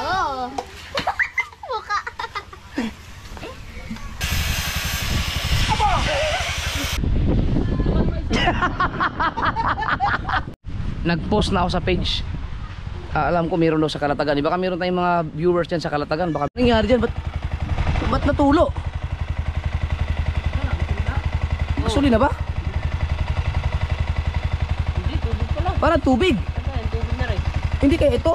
Oo. Mukha. Nag-post na ako sa page. Alam ko meron daw sa Kalatagan. Baka meron tayong mga viewers dyan sa Kalatagan. Baka nangyari dyan. Ba't natulo? Gasolina ba? Hindi, tubig pala. Parang tubig. Tubig na rin. Hindi kaya ito?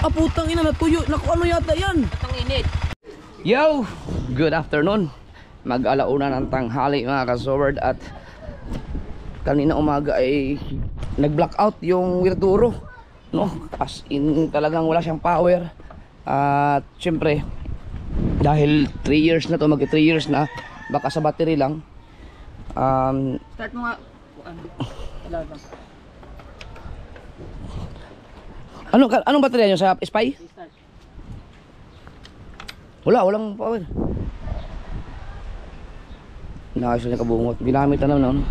Ah, putang ina, natuyo. Naku, ano yata yan? Ang init. Yo! Good afternoon. Mag-alauna ng tanghali mga ka-sword. At kanina umaga ay nag-blackout yung Wiraduro, no? As in talagang wala siyang power. At syempre dahil 3 years na to, mag 3 years na, baka sa battery lang. Start mo nga. Anong baterya nyo sa Spy? Walang power. Nakasya niya kabungot. Ginamit na naman, no?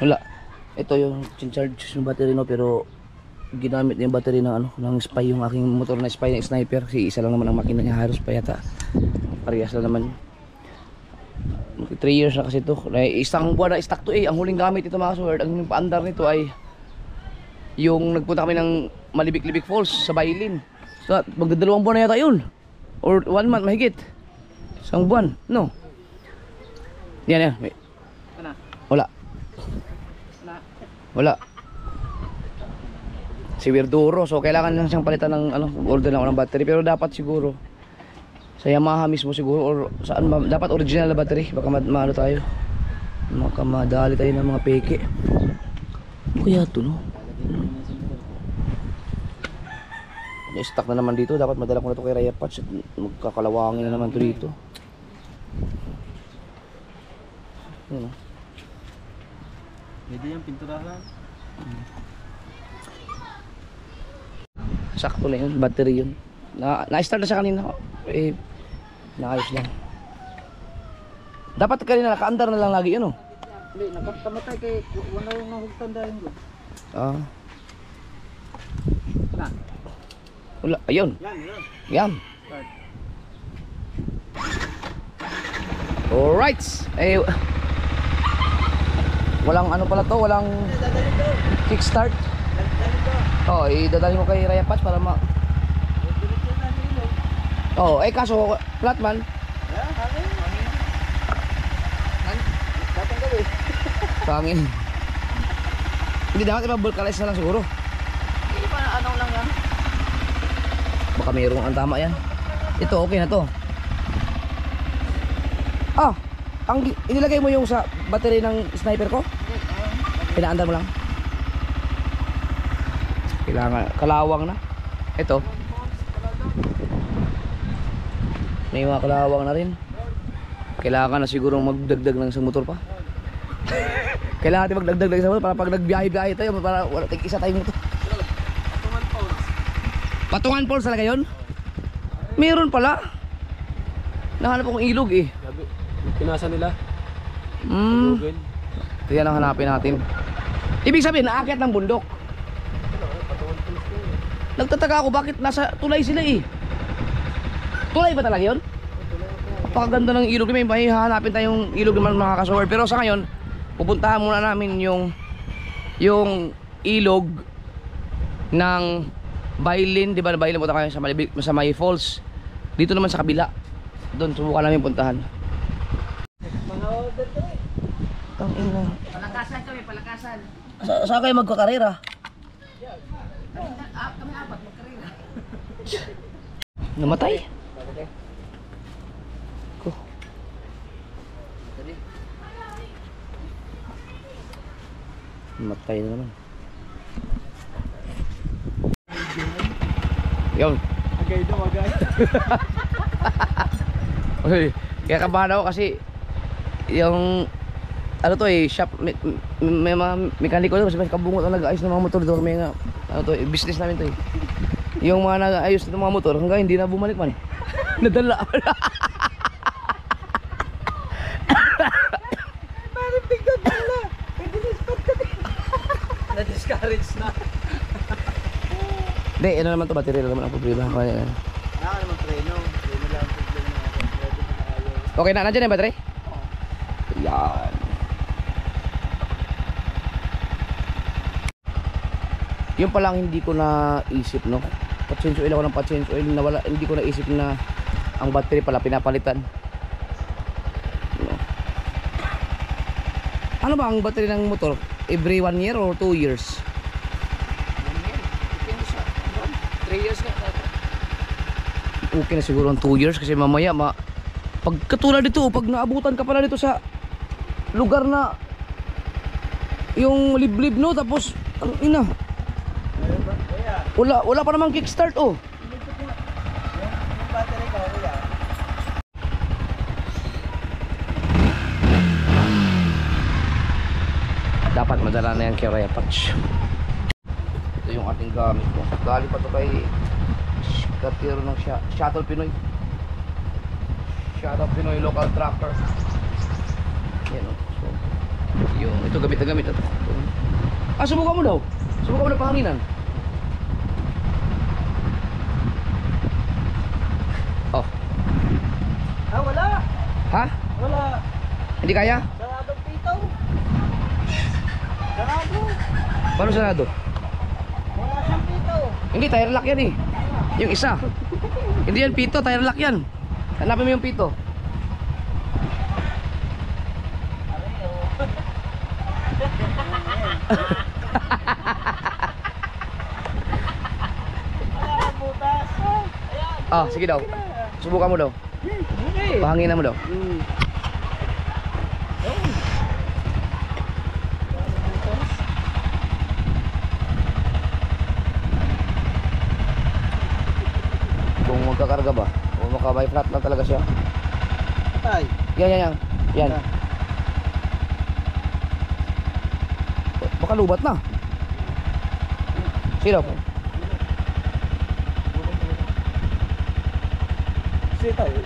Wala. Ito yung charge yung battery, no, pero ginamit yung battery ng ano, ng Spy, yung aking motor na Spy na Sniper. Kasi isa lang naman ang makina niya, halos pa yata. Parehas lang naman. 3 years na kasi ito. Isang buwan na stock to eh. Ang huling gamit ito mga sword, ang paandar nito ay yung nagpunta kami ng Malibik-Libik Falls sa Bailin. So, magdadalawang buwan na yata yun. Or 1 month mahigit. Isang buwan, no? Yan. Wala. Wala. Si Wiraduro. So kailangan lang siyang palitan ng ano, order lang ako ng battery. Pero dapat siguro sa Yamaha mismo siguro, or saan ba? Dapat original na battery. Baka maano tayo. Baka madali tayo ng mga peke. Kaya ito, no? Na-stock na naman dito. Dapat madala ko na ito kay Raya Patch. Magkakalawangin na naman ito dito. Yun, no? Pwede yung pinturahan. Sakto na yun, battery yun. Na-start na siya kanina. Eh, naayos lang. Dapat kanina naka-andar na lang lagi yun, oh. Hindi, nakamatay kay wala yung nahugtan dahil ko. Ah. Wala, ayun. Yan. Alright. Eh, walang ano pala to, walang kickstart. Oh, idadali mo kay Raya Patch para ma... Oh, eh kaso flat man. Pangin. Hindi dapat i-vulcanize na lang siguro. Hindi pa anong lang yan. Baka mayroong ang tama yan. Ito okay na to. Ah, ang inilagay mo yung sa battery ng Sniper ko? Pinaandar mo lang. Kailangan kalawang na. Ito. May mga kalawang na rin. Kailangan na siguro magdagdag ng isang motor pa. Kailangan natin magdagdag ng isang motor para pag nagbiyahe-biyahe tayo, para wala tig-isa tayong motor. Patungan Falls talaga yun? Meron pala. Nahanap akong ilog eh. Pinasa nila. Kaya nang hanapin natin. Ibig sabihin, naakyat ng bundok. Nagtataka ako bakit nasa tulay sila eh. Tulay ba talaga yun? Napakaganda ng ilog. May hahanapin tayong ilog naman mga ka-sword. Pero sa ngayon, pupuntahan muna namin yung ilog ng Bailin. Diba na Bailin, punta kayo sa May Falls. Dito naman sa kabila. Doon, subukan namin puntahan. Tang ina. Palakasan kami, palakasan. Saan kayo magkakarera? Kami apat magkarina. Namatay? Ko. Namatay na naman. Yun. Agay daw, agay. Uy, kaya kabahan ako kasi yung ano to eh, shop, may mga mekaniko doon, kasi kabungot ang nag-ayos ng mga motor doon. May ano to, business namin to eh. Yung mga nag-ayos ng mga motor hanggang hindi na bumalik man. Nadala. Maripig ka dala. Na-discourage na. Hindi, ano naman to, battery lang naman ang problema. Wala ka naman preno. Preno lang ang problema natin. Pwede mo na ayaw. Okay na, nandiyan na yung battery? Yan. Yung palang hindi ko naisip, no? Pa-change oil ako ng pa-change oil, nawala, hindi ko naisip na ang battery pala pinapalitan. No. Ano ba ang battery ng motor? Every 1 year or 2 years? 1 year. Depende sa 3 years na. Okay na siguro ang 2 years kasi mamaya pag katulad dito, pag naabutan ka pala dito sa lugar na yung liblib, no, tapos ang ina, wala pa namang kickstart, oh. Yung battery ko, kuya. Dapat madala na yan kay Repatch. Ito yung ating gamit ko. Galing pa to kay Katero ng Shuttle Pinoy. Shuttle Pinoy local tractor. Yan, oh. So, yung ito gamit na gamit ito. Subukan mo daw. Subukan mo na pahanginan. Oh. Wala. Ha? Wala. Hindi kaya? Saradong pito. Sarado. Paano sarado? Wala siyang pito. Hindi, tire lock yan eh. Yung isa. Hindi yan pito, tire lock yan. Hanapin mo yung pito. Wala butas. Ayan. Sige daw. Subukan mo daw. Okay. Pahanginan mo daw. Kung magkakarga ba? O makabay flat lang talaga siya. Patay. Yan. Yan. Baka lubat na. Sige daw. Sige tayo.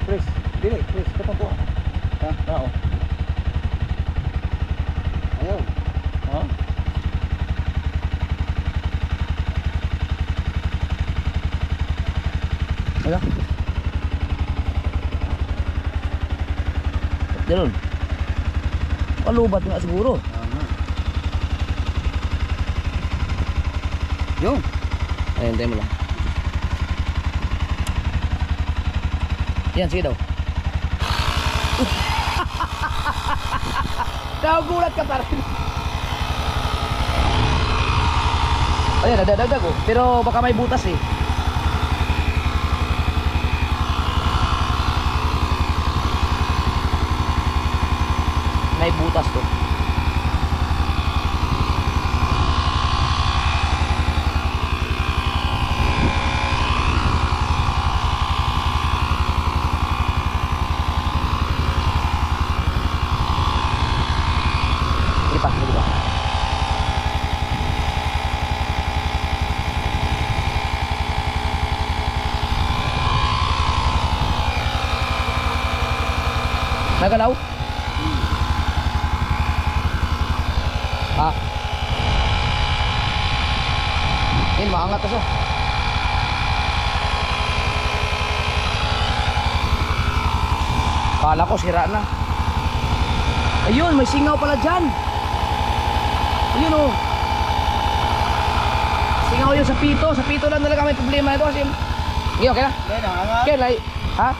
Press. Dili. Press. Katong ko. Ha? Oo. Ayaw. Ha? Wala. Ganun. Palubat nga siguro. Yung. Ayun, tayo mo lang. Yan, sige daw. Nagulat ka pa rin. Ayan, nadadagdag oh. Pero baka may butas eh. May butas to. Lipat mo diba? Nagalaw? Yun, maangat na siya. Kala ko sira na. Ayun, may singaw pala dyan. Ayun oh. Singaw yun sa pito. Sa pito lang talaga may problema ito kasi. Okay, okay na? Okay, like, ha?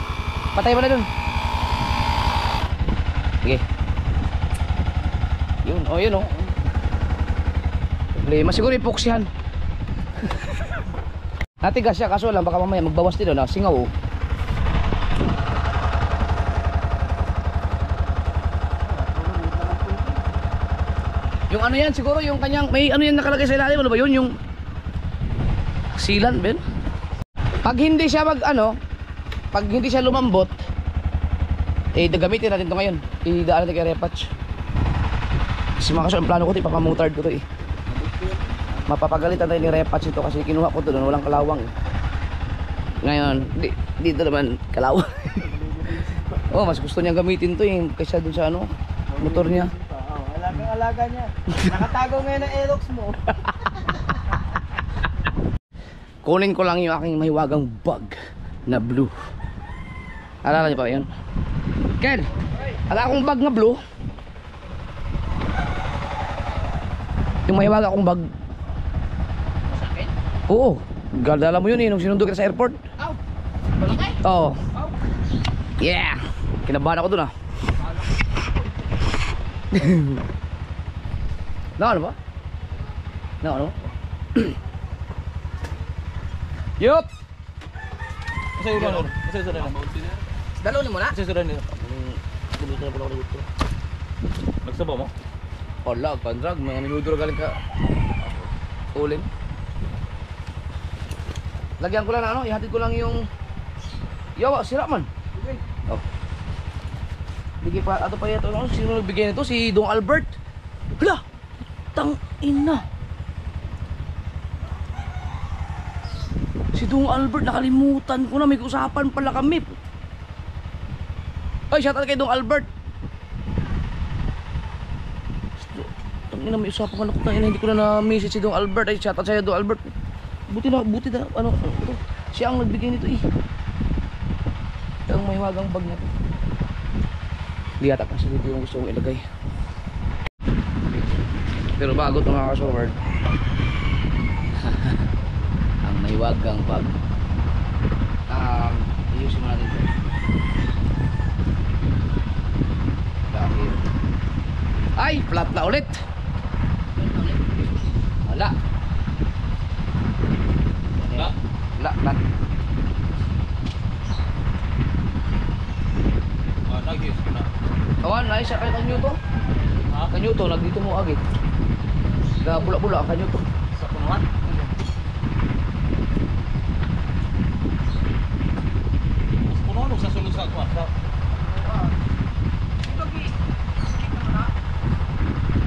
Patay mo na dun. Sige. Yun, oh yun oh. Problema, siguro ipoksihan. Natigas siya kaso lang baka mamaya magbawas din na singaw oh. Yung ano yan siguro yung kanyang may ano yan nakalagay sa ilalim, ano ba yun yung sealant ben? Pag hindi siya pag hindi siya lumambot eh gagamitin natin to ngayon. Idaan natin kay Repatch. Kasi mga kaso ang plano ko ito ipapamutard ko to eh. Mapapagalitan tayo ni Repatch ito kasi kinuha ko doon walang kalawang eh. Ngayon dito naman kalawang. Oh, mas gusto niya gamitin to eh kaysa dun sa motor niya. Alagang-alaga niya. Nakatago ngayon ang Aerox mo. kunin ko lang yung aking mahiwagang bag na blue. Alala niyo pa yun? Ken, ala akong bag na blue. Yung mahiwaga akong bag. Sa akin? Oo, dala mo yun eh nung sinundo kita sa airport. Aw! Malaki? Oo. Aw! Yeah, kinabahan ako dun ah. Ano ba? Ano? Yup! Masaya ulan nun. Masaya ulan nun. Dalo ni mo na? Masaya ulan nun. Dito na pala ako dito. Nagsabaw mo? Wala, pandrag, mga minuto na galing ka. Ulim. Lagyan ko lang na ano, ihatid ko lang yung yawa, sira man. Okay. Oh. Bigay pa, ato pa ito, ano? Sino nagbigay nito? Si Dong Albert. Hala! Tang ina. Si Dong Albert, nakalimutan ko na, may usapan pala kami. Ay, shoutout kay Dong Albert. Tang ina, may usapan ka na ko na, hindi ko na na-message si Dong Albert. Ay, shoutout sa'yo Dong Albert. Buti na, ano, ito. Siya ang nagbigay nito eh. Ito ang mahiwagang bag na ito. Hindi yata kasi dito yung gusto kong ilagay. Pero bago ito mga ka-showard. Ang mahiwagang bag. Iyusin mo natin ito. Dahil ay, flat na ulit. Wala. Wala? Wala, flat. Nag-use ko na. Kawan, naisya kayo kanyo to? Ha? Kanyo to, nagdito mo agit. Bula-bula ang kanyo to. Sa punuan? Sa punuan o sa sulod sa kuwan?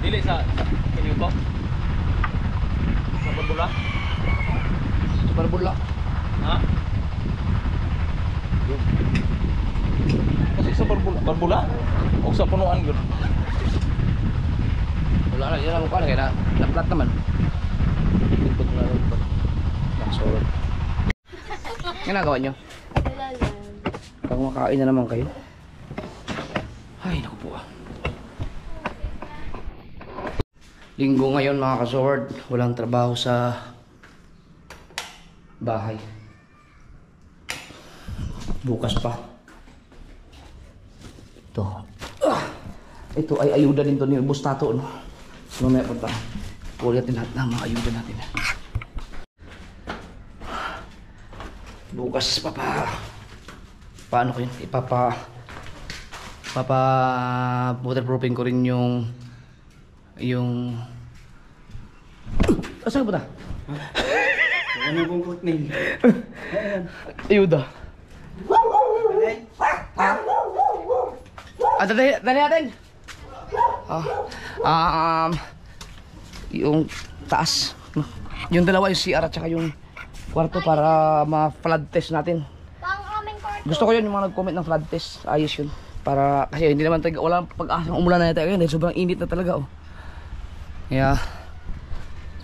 Dili sa kinuto? Sa barbula? Bula-bula. Ha? Kasi sa barbula? O sa punuan yun? Wala na, yun ang mukha na kaya na-flat naman. Ikot na lang ito. Nakasorot. Ginagawa nyo? Wala lang. Pag makain na naman kayo. Ay, naku po ah. Linggo ngayon mga ka-sword. Walang trabaho sa bahay. Bukas pa. Ito. Ito ay ayuda din to ni Bustato, no? Mamaya punta. Kulit natin lahat ng mga ayuda natin. Bukas paano ko yun? Waterproofing ko rin yung asan ba ta? Ano pong putning? Ayuda. Dali natin. Yung taas. Yung dalawa, yung CR at saka yung kwarto para ma-flood test natin. Pang aming kwarto. Gusto ko yun yung mga nag-comment ng flood test. Ayos yun. Para, kasi hindi naman tayo, walang pag-asang umulan na tayo ngayon. Sobrang init na talaga, oh. Kaya,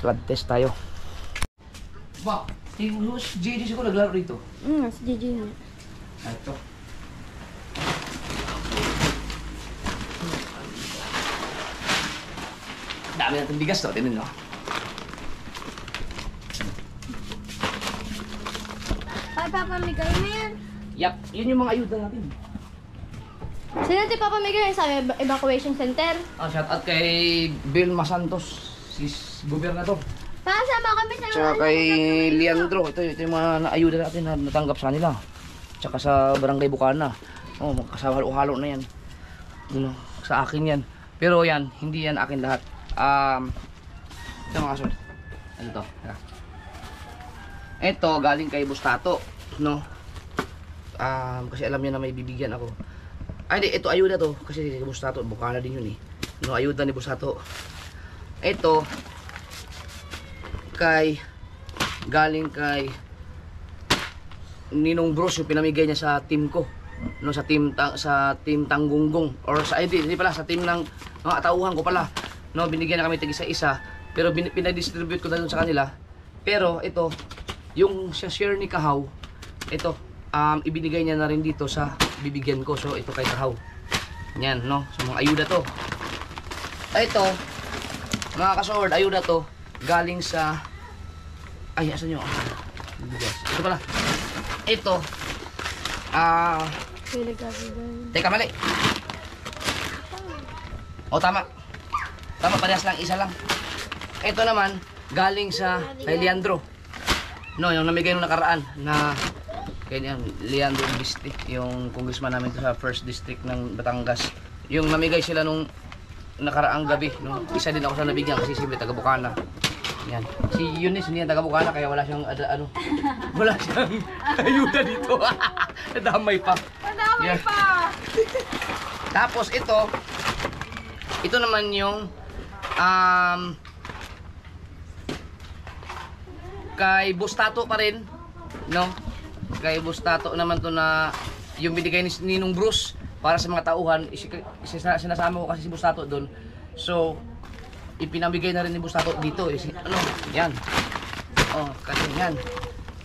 flood test tayo. Ba, yung JJ ko naglaro rito. Si Gigi nga. Ito. Dami natin bigas to, tingnan nyo. Ay, papamigay mo yan. Yap, yun yung mga ayuda natin. Sino ito papamigay sa evacuation center? Shout out kay Bill Masantos, si gobernador. Pasama kami sa Tsaka kay Leandro, ito yung mga ayuda natin na natanggap sa kanila. Tsaka sa Barangay Bukana. Oh, magkasama halo-halo na yan. Ano, sa akin yan. Pero yan, hindi yan akin lahat. Ito mga kasunod. Ano to? Ito galing kay Bustato, no? Kasi alam niya na may bibigyan ako. Ay, hindi, ito ayuda to kasi kay Bustato, Bukana din yun eh. No, ayuda ni Bustato. Ito galing kay Ninong Bros, yung pinamigay niya sa team ko, no, sa team Tanggunggong or sa hindi pala sa team ng mga tauhan ko pala, no, binigyan na kami tig isa-isa pero pinadistribute ko na dun sa kanila. Pero ito yung sa share ni Kahaw, ito, ibinigay niya na rin dito sa bibigyan ko. So, ito kay Kahaw. Yan, no? So, mga ayuda to. Ito, mga kasword, ayuda to, galing sa, ay, asan nyo? Ito pala. Ito, teka, mali. O, tama. Tama, parehas lang, isa lang. Ito naman, galing sa kay Leandro. No, yung namigay nung nakaraan na kay Leandro Biste, yung congressman namin sa 1st District ng Batangas. Yung namigay sila nung nakaraang gabi. No? Isa din ako sa nabigyan kasi siyempre taga Bukana. Yan. Si Eunice, hindi yan taga Bukana kaya wala siyang wala siyang ayuda dito. Nadamay pa. Nadamay pa. Tapos ito naman yung kay Bustato pa rin, no? Kay Bustato naman to na yung binigay ni Ninong Bruce para sa mga tauhan. Sinasama ko kasi si Bustato doon. So, ipinamigay na rin ni Bustato dito. Yan. Oh, kasi yan.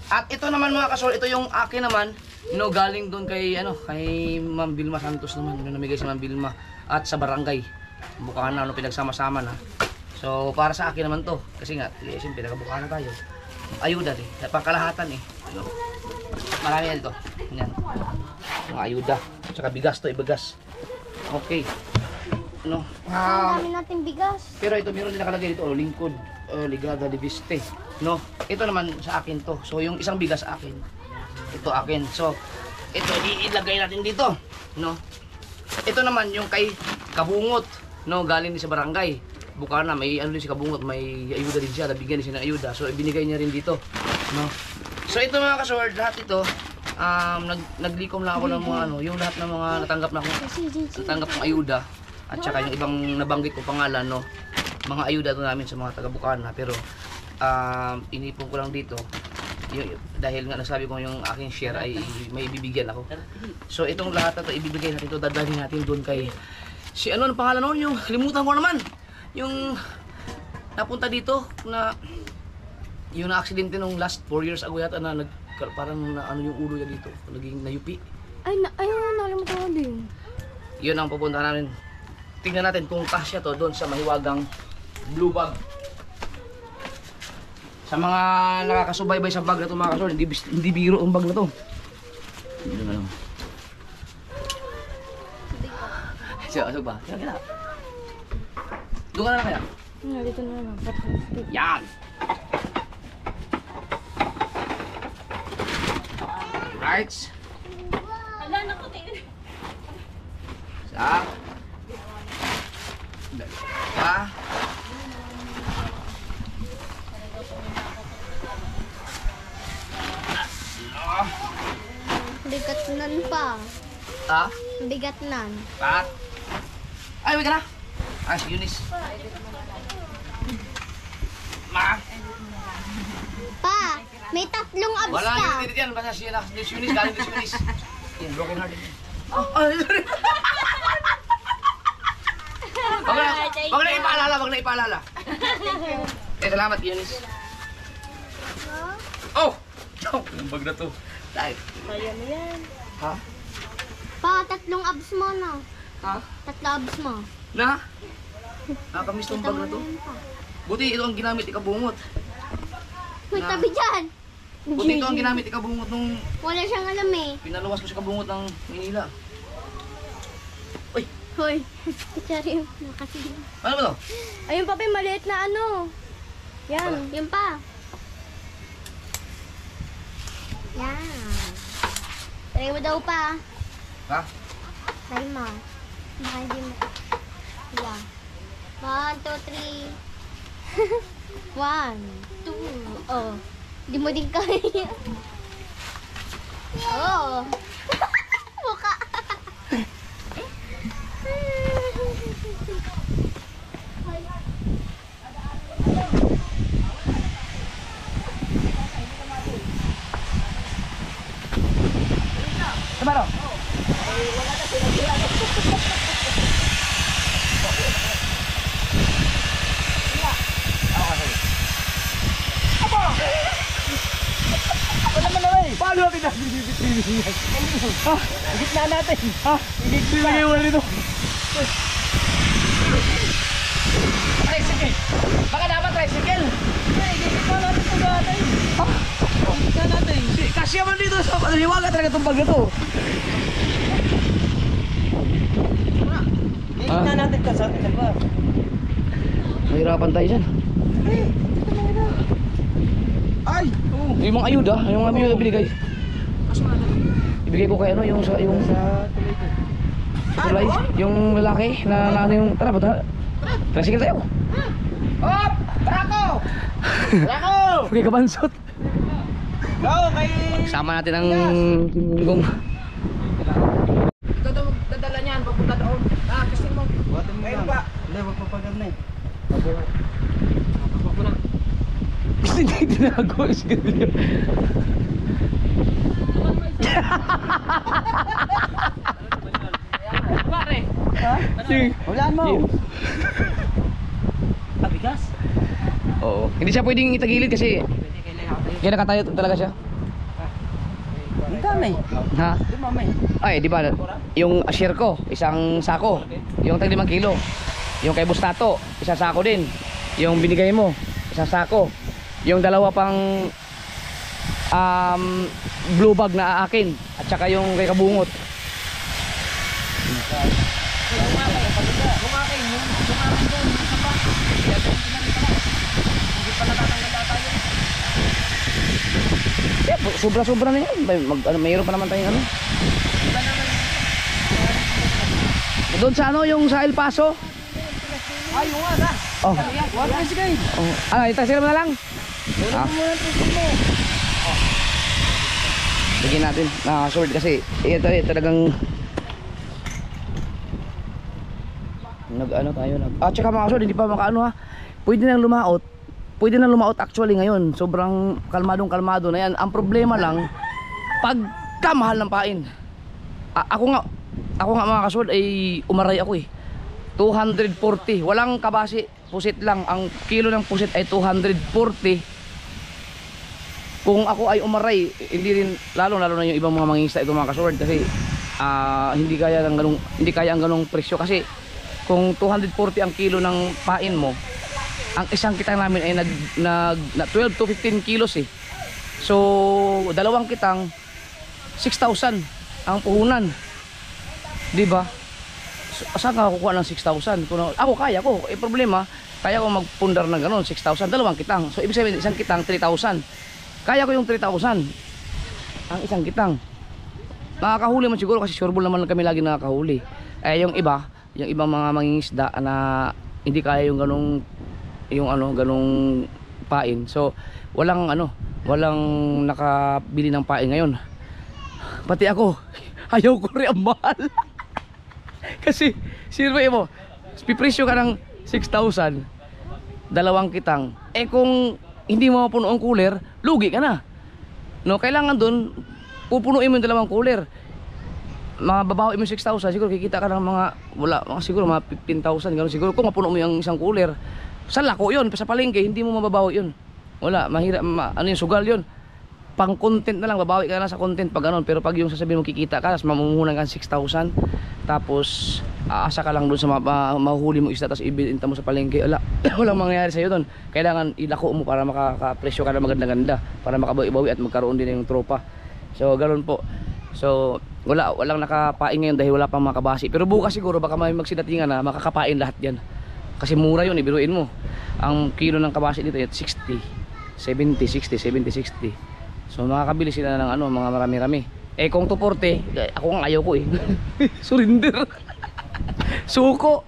At ito naman mga kasol, ito yung akin naman, no, galing doon kay kay Ma'am Vilma Santos naman, yung namigay si Ma'am Vilma at sa barangay Bukana, pinagsama-sama na. So, para sa akin naman to, kasi nga, siyempre taga Bukana tayo. Ayuda rin, pangkalahatan marami yan ito. Yan. Mga ayuda. Tsaka bigas to, ibigas. Okay. Ang dami natin bigas. Pero ito, meron din nakalagay dito, lingkod, Ligada de Viste. No? Ito naman sa akin to. So, yung isang bigas akin. Ito akin. So, ito, ilagay natin dito. No? Ito naman, yung kay Kabungot. No? Galing din sa barangay Bukana, may din si Kabungot, may ayuda din siya, nabigyan din siya ng ayuda. So, ibinigay niya rin dito. No? So, ito mga kasword, lahat ito, naglikom lang ako ng mga yung lahat ng mga natanggap ng ayuda. At saka yung ibang nabanggit ko pangalan, no? Mga ayuda to namin sa mga taga Bukana. Pero, inipon ko lang dito. Dahil nga nasabi ko yung aking share ay may ibibigyan ako. So, itong lahat na ito, ibibigay natin ito, dadalhin natin doon kay, ang pangalan noon, yung, limutan ko naman. Yung napunta dito na yung na-aksidente nung last 4 years ago yata na parang yung ulo niya dito, naging nayupi. Nalimutan ko din. Yun ang pupunta namin. Tingnan natin kung kasya to doon sa mahiwagang blue bag. Sa mga nakakasubaybay sa bag na to mga kasol, hindi biro ang bag na to. Hindi na lang. Sige ba? Kaya. Doon ka na kaya? Dito na lang. Yan! Right. Wala na ko tingin. Isa. Dalawa. Tatlo. Bigat nan pa. Ha? Bigat nan. Pat. Ay, wait ka na. Ay, si Eunice. Ma. Pa, may 3 abs Wala ka. yung edit yan. Basta si Eunice, galing si Eunice. Yan, broken heart. Ay, sorry. Wag na ipaalala, wag na ipaalala. Salamat, Eunice. Oh! Yung bag na to. Dahil. Kaya mo yan. Ha? Pa, 3 abs mo na. Ha? 3 abs mo. Na? Nakakamiss tong bag na to. Buti ito ang ginamit ikabungot. May tabi dyan. Buti ito ang ginamit ikabungot nung Wala siyang alam eh. pinaluwas ko sa kabungot ng Manila. Uy! Hoy, kutsari mo kasi. Ano ba to? Ayun pa, maliit na ano. Yan, yun pa. Yan. Try mo daw pa. Ha? Try mo. Baka hindi mo. Yan. 1, 2, 3. 1, 2. Oh. Hindi mo din kaya. Oh. Mukha. Sabaro! natin na bibili yan. Gitna natin. Bibigay mo nito. Tricycle. Baka dapat tricycle. Gitna natin ito natin. Gitna natin. Kasi naman dito sa liwaga talaga itong bag na to. Gitna natin ka sa atin ba? Mahirapan tayo dyan. Ay! Yung mga ayuda, yung mga ayuda binigay. Ibigay ko kay ano, yung sa tulay, yung lalaki na ano yung, tara ba tara? Tricycle tayo. Hop! Barako! Barako! Okay, kabansot. Go kay... Sama natin ang sinunggong. Ikaw daw magdadala niyan, papunta doon. Kasi mo. Buhatin mo yan. Hindi, wag papagal na eh. Papak mo na. Hindi tinago yung sigarilyo. Pare. Hulaan mo. Bigas. Oo. Hindi siya pwedeng itagilid kasi kaya nakatayo talaga siya. Ang dami. Ha? Di mami. Ay, di ba? Yung share ko, isang sako. Yung tag 5 kilo. Yung kay Bustato, isang sako din. Yung binigay mo, isang sako. Yung dalawa pang blue bag na akin. At saka yung kay Kabungot. Sobra-sobra na yan. Mayroon pa naman tayong ano. Doon sa ano, yung sa El Paso. Ay, yung nga. Oh. Wag na sige. Oh. Ah, itasin mo na lang. Wala mo muna ito mo. Bigyan natin. Short kasi ito talagang nag-ano tayo nag. Tsaka mga short, hindi pa makaano ha. Pwede nang lumaot. Pwede nang lumaot actually ngayon. Sobrang kalmadong-kalmado na yan. Ang problema lang pagkamahal ng pain. Ako nga mga kasword ay umaray ako eh. 240. Walang kabasi. Pusit lang. Ang kilo ng pusit ay 240. Kung ako ay umaray, hindi rin lalo na yung ibang mga mangingisda ito mga kasword kasi hindi kaya ang ganung presyo kasi kung 240 ang kilo ng pain mo, ang isang kitang namin ay nag 12 to 15 kilos eh. So, dalawang kitang 6,000 ang puhunan. 'Di ba? So, saan ka kukuha ng 6,000? Ako kaya ko. Problema, kaya ko magpundar ng gano'n, 6,000, dalawang kitang. So, ibig sabihin, isang kitang 3,000. Kaya ko yung 3,000. Ang isang kitang. Nakakahuli man siguro kasi sureball naman kami lagi nakakahuli. Yung ibang mga mangingisda na hindi kaya yung ganong pain. So, walang nakabili ng pain ngayon. Pati ako, ayaw ko rin ang mahal. Kasi, sirve mo, pipresyo ka ng 6,000, dalawang kitang. Kung hindi mo mapuno ang cooler, lugi ka na. No, kailangan dun, pupunuin mo yung dalawang cooler. Mababawi mo 6,000, siguro kikita ka ng siguro mga 15,000, gano'n siguro. Kung mapuno mo yung isang cooler, sa lako yun, sa palengke, hindi mo mababawi yun. Wala, mahirap, yung sugal yun. Pang content na lang, babawi ka na sa content pag gano'n. Pero pag yung sasabihin mo kikita ka, mamumuhunan ka 6,000, tapos aasa ka lang doon sa mahuhuli mo isda, tapos ibenta mo sa palengke, walang mangyayari sa'yo doon. Kailangan ilako mo para makakapresyo ka na maganda-ganda, para makabawi-bawi at magkaroon din yung tropa. So, gano'n po. So, walang nakapain ngayon dahil wala pang makabasi. Pero bukas siguro baka may magsidatingan na makakapain lahat yan. Kasi mura yun, ibiruin mo. Ang kilo ng kabasi dito ay 60, 70, 60. So makakabili sila ng mga marami-rami. Kung 240, ako nga ayaw ko eh. Surrender. Suko.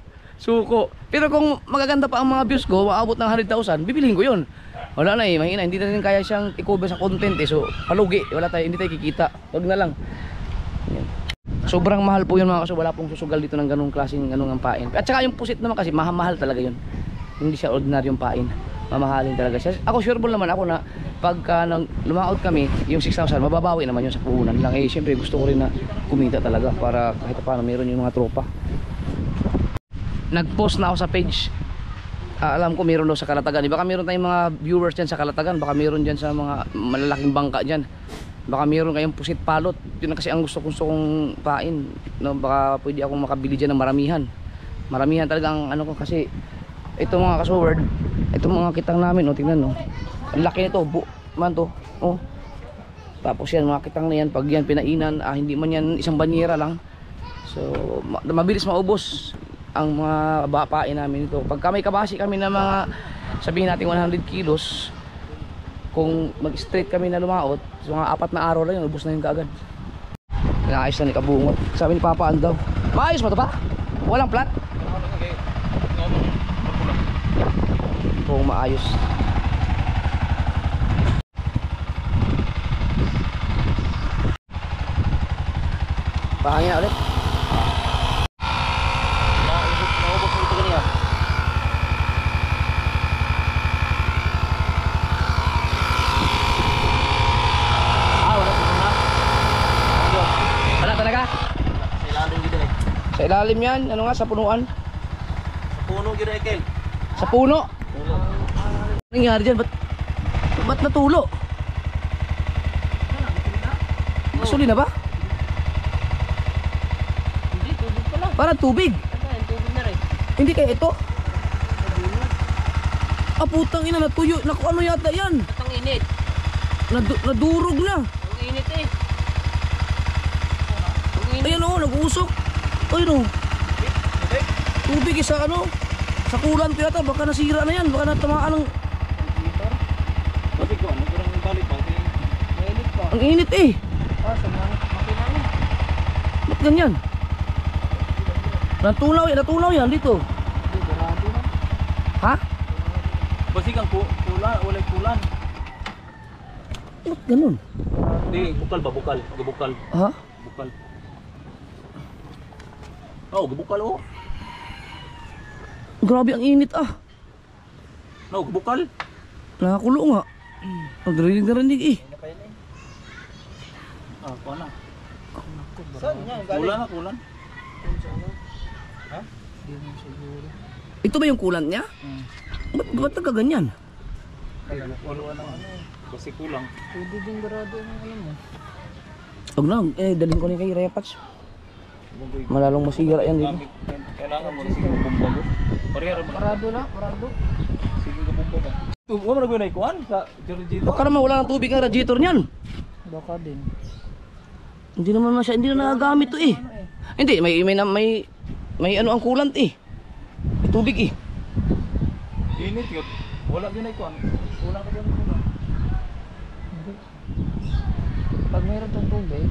Pero kung magaganda pa ang mga views ko, maabot ng 100,000, bibilihin ko yun. Wala na eh, mahina. Hindi na rin kaya siyang i-cover sa content eh. So palugi, hindi tayo kikita. Wag na lang. Yan. Sobrang mahal po yun mga kaso. Wala pong susugal dito ng ganung klaseng ang pain. At saka yung pusit naman kasi mahal talaga yun. Hindi siya ordinaryong pain. Mamahalin talaga siya. Ako sureball naman ako na pagka lumaot kami, yung 6,000 mababawi naman yun sa puhunan lang. Siyempre gusto ko rin na kumita talaga para kahit paano meron yung mga tropa. Nag-post na ako sa page. Alam ko meron daw sa Kalatagan. Baka meron tayong mga viewers dyan sa Kalatagan. Baka meron dyan sa mga malalaking bangka dyan. Baka mayroon kayong pusit palot. Yun na kasi ang gusto kong pain, no? Baka pwede akong makabili dyan ng maramihan talaga ang ano ko. Kasi ito mga kasoward, ito mga kitang namin, tingnan, ang laki nito, man to, tapos yan mga kitang na yan, pag yan pinainan, hindi man yan isang banyera lang, so mabilis maubos ang mga pain namin ito. Pagka may kabasi kami na mga, sabihin natin 100 kilos, kung mag-straight kami na lumaot, so mga 4 na araw lang yun, ubos na yun kaagad. Inaayos na ni Kabungot. Sabi ni Papa, daw, maayos mo ito pa? Walang plat? Kung maayos. Pahangin ulit. Naubos mo ito ganyan. Wala talaga? Sa ilalim gito eh. Sa ilalim yan, ano nga, sa punuan? Sa puno gito eh, Kel. Sa puno? Puno. Ano nangyari dyan? Ba't natulo? Gasolina ba? Hindi, tubig pala. Parang tubig. Tubig na rin. Hindi kaya ito? Ah, putang ina, natuyo. Naku, ano yata yan? Ang init. Nadurog na. Ang init eh. Ayan o, nag-uusok. Ayun o. Tubig sa ano? Sa kulan ko yata, baka nasira na yan. Baka natamaan ng... Bakit ko, magkurang balik pa. Mainit pa. Ang init eh. Sa makina niya. Ba't ganyan? Natunaw yan dito. Hindi, garado na. Ha? Basi kang kulan, walay kulan. Ba't ganun? Hindi, bukal ba? Bukal. Gabukal. Ha? Bukal. Oh, gabukal oh. Grabe ang init ah. No, gabukal. Nakakulo nga. Ang narinig eh. Ah, kuha na. Saan niya? Kulan na, kulan. Ito ba yung kulan niya? Ba't nagkaganyan? Wala na ano. Basi kulang. Pwede din garado ang alam mo. Huwag na, dalhin ko na kay Repats. Malalong masira yan dito. Kailangan mo sige bumbago. Parado na, parado. Sige ka bumbago. Tubo mo nagbunay kuan sa Jorgito. Baka naman wala ng tubig ang radiator niyan. Baka din. Hindi naman hindi na nagagamit to eh. Hindi, may ano ang kulant eh. May tubig eh. Init yun. Wala din ay kuan. Wala ka din kuan. Pag mayroon tong tubig.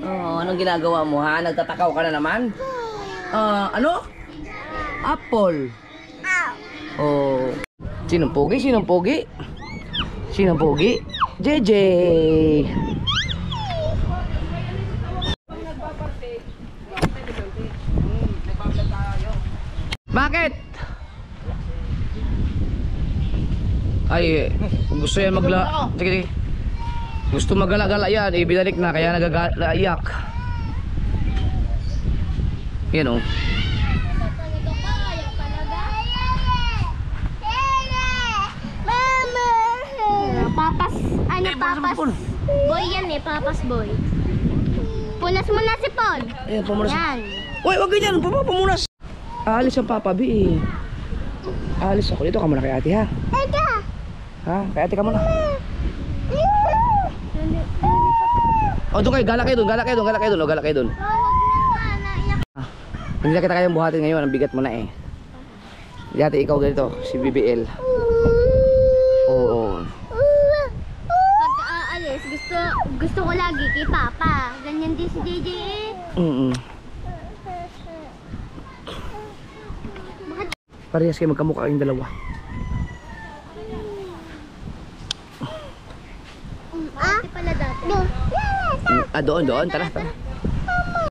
Oh, anong ginagawa mo ha? Nagtatakaw ka na naman? Ano? Apple. Oh. Sinong pogi? Sinong pogi? Sinong pogi? JJ. Bakit? Ay, gusto yan sige. Gusto magala-gala yan, binalik na kaya nagagaiyak. Yan o. Papas, papas boy yan papas boy. Punas mo na si Paul. Ayan, pamunas. Yan. Uy, wag ganyan, pamunas. Alis ang Papa B eh. Alis ako, dito ka muna kay ate ha. Eka. Ha, kay ate ka muna. O, doon kayo, galak kayo doon. Hindi na kita kayang buhatin ngayon, ang bigat mo na eh. Dati ikaw ganito, si BBL. Oo. Pag aalis, gusto ko lagi kay Papa. Ganyan din si JJ eh. Parehas kayo magkamukha kayong dalawa. Pala dati. Doon, tara.